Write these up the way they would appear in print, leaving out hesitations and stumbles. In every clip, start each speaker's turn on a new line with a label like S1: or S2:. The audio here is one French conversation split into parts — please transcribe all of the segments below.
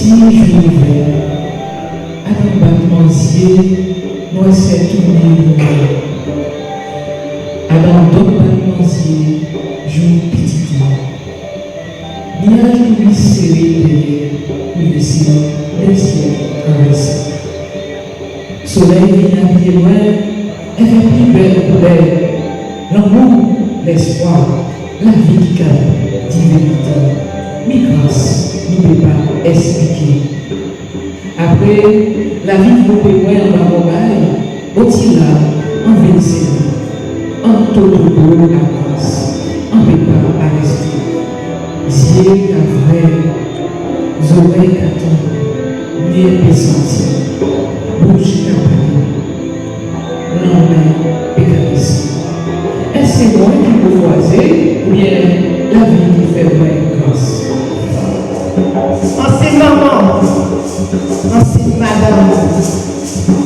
S1: Si j'univers, à un battement ciel, nous c'est tourné. À dans d'autres battements ciel, joue petit. Nuage lui serré derrière, lui laisser le ciel traverser. Soleil vient à pied loin, elle fait plus belle couleur. L'amour, l'espoir, la vie qui calme, divinité. Mi grâce, nous ne pouvons pas expliquer. Après, la vie qui nous peut voir en bas au là, en vénitieux, en tout le la grâce, on ne peut pas arrêter. Yeux qu'à vrai, oreilles qu'à ton, nez peut sentir, bouche qu'à parler, non mais pécadisse. Est-ce que c'est moi qui peux choisir ou bien la vie qui fait moi grâce?
S2: En ces moments, en ces madame,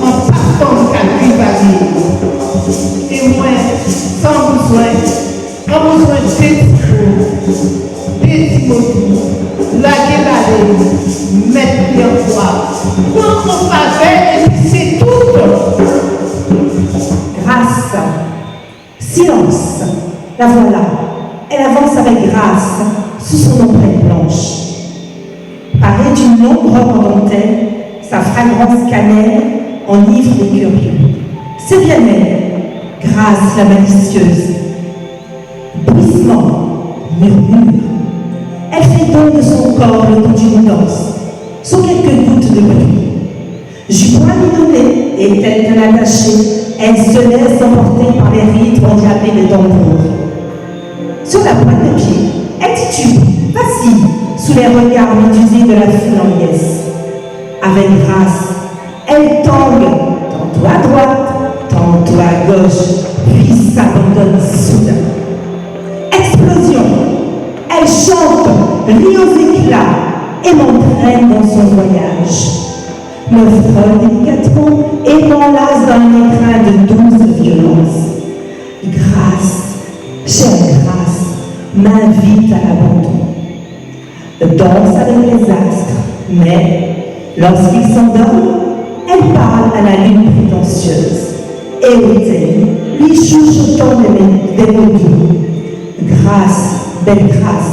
S2: en partant qu'à lui varier, et moi, sans besoin des mots, laguer la mettre en foi, prendre mon pavé et puis c'est tout.
S3: Grâce, silence, la voilà, elle avance avec grâce sous son ombrelle blanche. Parée d'une longue robe en dentelle, sa fragrance cannelle enivre les curieux. C'est bien elle, Grâce la malicieuse. Bruissement, murmure. Elle fait don de son corps le coup d'une danse, sans quelques gouttes de bruit. Jupon aminonné et telle qu'un attaché, elle se laisse emporter par les rythmes endiablés de tambour. Sur la pointe de pied, elle titube, vacille, sous les regards médusés de la foule en liesse. Avec grâce, elle tangue, tantôt à droite, tantôt à gauche, puis s'abandonne soudain. Explosion! Elle chante, rit aux éclats et m'entraîne dans son voyage. Me frôle délicatement et m'enlace dans l'écrin de douce violence. Grâce, chère grâce, m'invite à l'abandon. Danse avec les astres, mais lorsqu'il s'endort, elle parle à la lune prétentieuse. Et hautaine, lui chuchotant des mots doux. Grâce, belle grâce,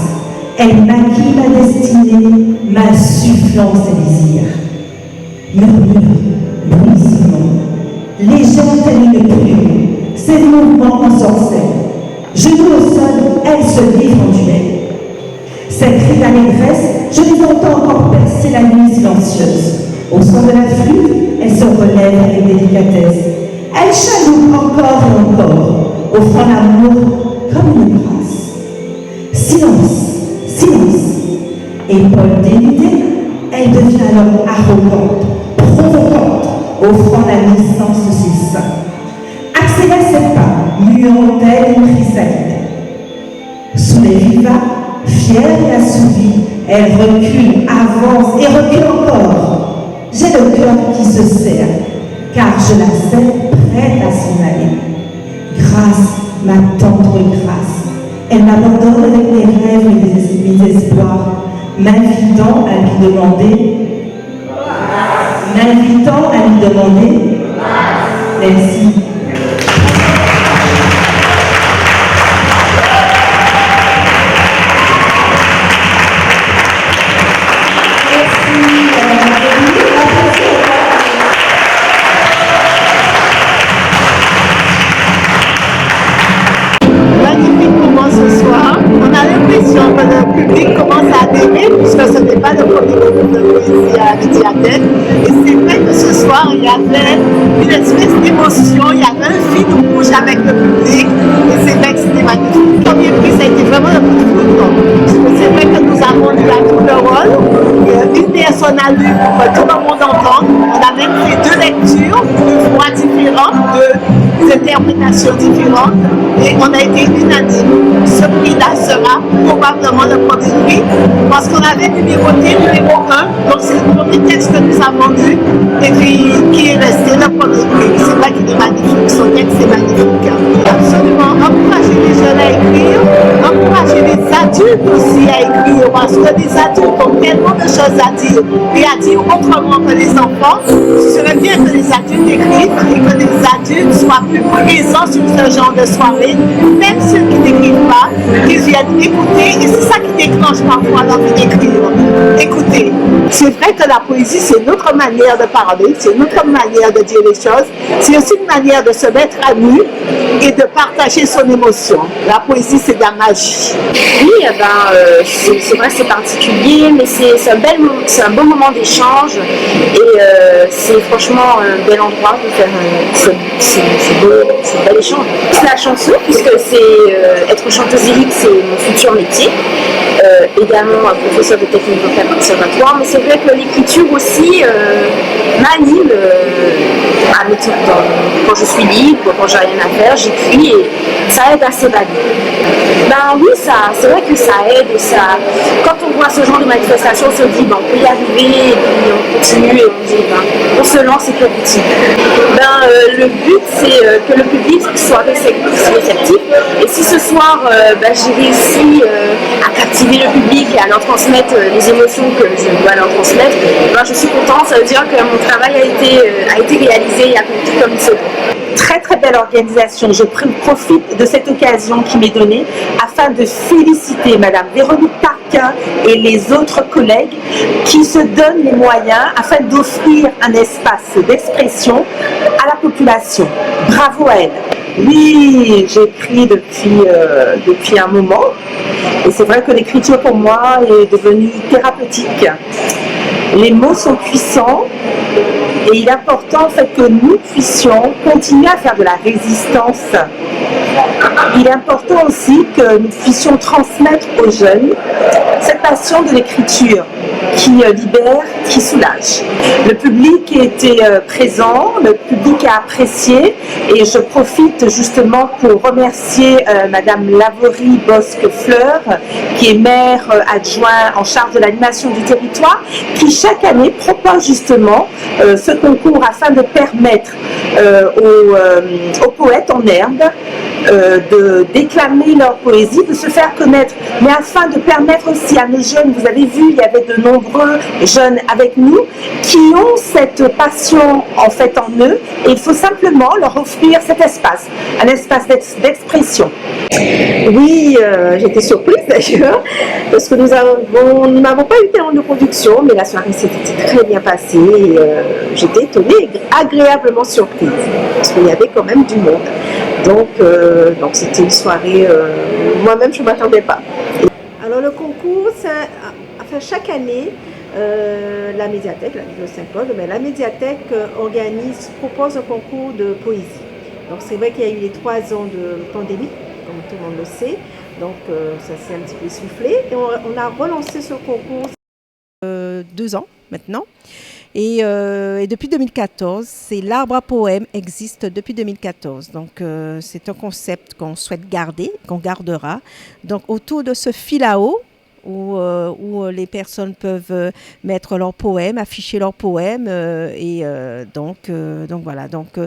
S3: elle maquille ma destinée, m'insufflant ses désirs. Murmure, bruissement, légère telle une plume, ses mouvements ensorcellent. Genoux au sol, elle se livre en duel. Ses cris d'allégresse, je les entends encore percer la nuit silencieuse. Au son de la flûte, elle se relève avec délicatesse. Elle chaloupe encore et encore, offrant l'amour comme une grâce. Silence, silence. Épaule dénudée, elle devient alors arrogante, provocante, offrant la naissance de ses seins. Accélère ses pas, muant telle une chrysalide. Sous les vivats, fière et assouvie, elle recule, avance et recule encore. J'ai le cœur qui se serre, car je la sais prête à s'en aller. Grâce, ma tendre grâce, elle m'abandonne avec mes rêves et mes espoirs, m'invitant à lui demander, merci.
S2: Le public commence à adhérer puisque ce n'est pas le premier groupe de poésie à Médiathèque. Et c'est vrai que ce soir, il y avait une espèce d'émotion, il y avait un fil rouge avec le public et c'est vrai que c'était magnifique. Le premier prix, ça a été vraiment un coup de foudre. Parce que c'est vrai que nous avons lu à tout le rôle, une personne a lu pour que tout le monde entende. On a même fait 2 lectures, 2 voix différentes, 2 interprétations différentes et on a été unanime. Ce prix-là sera probablement le premier prix parce qu'on avait numéroté numéro 1, donc c'est le premier texte que nous avons lu et puis qui est resté le premier prix. C'est vrai qu'il est magnifique, son texte est magnifique. Absolument, encourager les jeunes à écrire, encourager les adultes aussi à écrire parce que les adultes ont tellement de choses à dire et à dire autrement que les enfants. Ce serait bien que les adultes écrivent et que les adultes soient plus présents sur ce genre de soirée, même ceux qui n'écrivent pas, qu'ils viennent écouter, et c'est ça qui déclenche parfois l'envie d'écrire. Écoutez, c'est vrai que la poésie, c'est une autre manière de parler, c'est une autre manière de dire les choses, c'est aussi une manière de se mettre à nu et de partager son émotion. La poésie, c'est de la magie.
S4: Oui, c'est vrai, c'est particulier, mais c'est un bon moment d'échange et c'est franchement un bel endroit de faire ce bel échange. C'est la chanson, puisque être chanteuse lyrique, c'est mon futur métier. Également un professeur de technique vocale conservatoire, mais c'est vrai que l'écriture aussi m'anime quand je suis libre, quand j'ai rien à faire, j'écris et ça aide à s'évader. Ben oui, c'est vrai que ça aide et quand on voit ce genre de manifestation, on se dit on peut y arriver et puis on continue et on dit on se lance et puis on continue. Le but c'est que le public soit réceptif et si ce soir j'ai réussi à captiver le public et à leur transmettre les émotions que je dois leur transmettre, je suis contente, ça veut dire que mon travail a été réalisé et accompli comme il se doit.
S3: Très très belle organisation. Je profite de cette occasion qui m'est donnée afin de féliciter Madame Véronique Tarquin et les autres collègues qui se donnent les moyens afin d'offrir un espace d'expression à la population. Bravo à elle. Oui, j'écris depuis un moment et c'est vrai que l'écriture pour moi est devenue thérapeutique. Les mots sont puissants et il est important en fait que nous puissions continuer à faire de la résistance. Il est important aussi que nous puissions transmettre aux jeunes cette passion de l'écriture qui libère, qui soulage. Le public était présent, le public a apprécié et je profite justement pour remercier Madame Lavorie Bosque-Fleur qui est maire adjoint en charge de l'animation du territoire qui chaque année propose justement ce concours afin de permettre aux poètes en herbe de déclamer leur poésie, de se faire connaître, mais afin de permettre aussi à nos jeunes, vous avez vu, il y avait de nombreux jeunes avec nous qui ont cette passion en fait en eux et il faut simplement leur offrir cet espace, un espace d'expression.
S4: Oui, j'étais surprise d'ailleurs parce que nous n'avons pas eu tellement de production, mais la soirée s'était très bien passée et j'étais étonnée, agréablement surprise parce qu'il y avait quand même du monde. Donc c'était une soirée, moi-même je ne m'attendais pas.
S5: Alors le concours, chaque année, la médiathèque, la Ville de Saint-Paul, la médiathèque propose un concours de poésie. Donc c'est vrai qu'il y a eu les 3 ans de pandémie, comme tout le monde le sait, donc ça s'est un petit peu essoufflé. Et on a relancé ce concours 2 ans maintenant. Et depuis 2014, c'est l'Arbre à poèmes existe depuis 2014. Donc, c'est un concept qu'on souhaite garder, qu'on gardera. Donc, autour de ce fil à eau, où les personnes peuvent mettre leurs poèmes, afficher leurs poèmes. Donc voilà. Donc,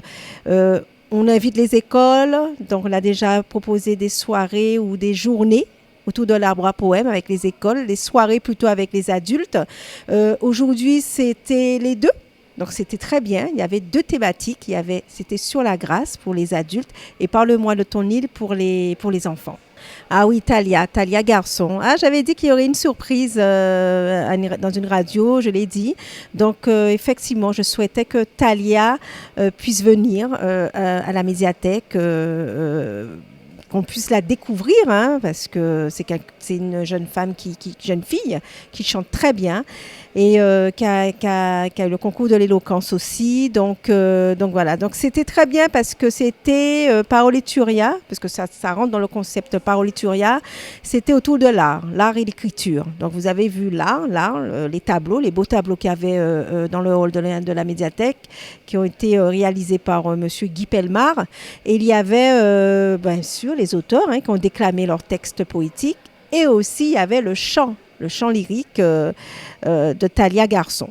S5: on invite les écoles. Donc, on a déjà proposé des soirées ou des journées autour de l'arbre à poèmes avec les écoles, les soirées plutôt avec les adultes. Aujourd'hui, c'était les deux. Donc, c'était très bien. Il y avait 2 thématiques. C'était sur la grâce pour les adultes et Parle-moi de ton île pour les enfants. Ah oui, Talia Garçon. Ah, j'avais dit qu'il y aurait une surprise dans une radio, je l'ai dit. Donc, effectivement, je souhaitais que Talia puisse venir à la médiathèque, qu'on puisse la découvrir, parce que c'est une jeune femme, jeune fille, qui chante très bien et qui a eu le concours de l'éloquence aussi. Donc voilà. Donc c'était très bien parce que c'était Parolituria, parce que ça rentre dans le concept Parolituria. C'était autour de l'art et l'écriture. Donc vous avez vu l'art, les tableaux, les beaux tableaux qu'il y avait dans le hall de la médiathèque, qui ont été réalisés par Monsieur Guy Pellemard. Et il y avait bien sûr les auteurs qui ont déclamé leurs textes poétiques. Et aussi, il y avait le chant lyrique de Talia Garçon.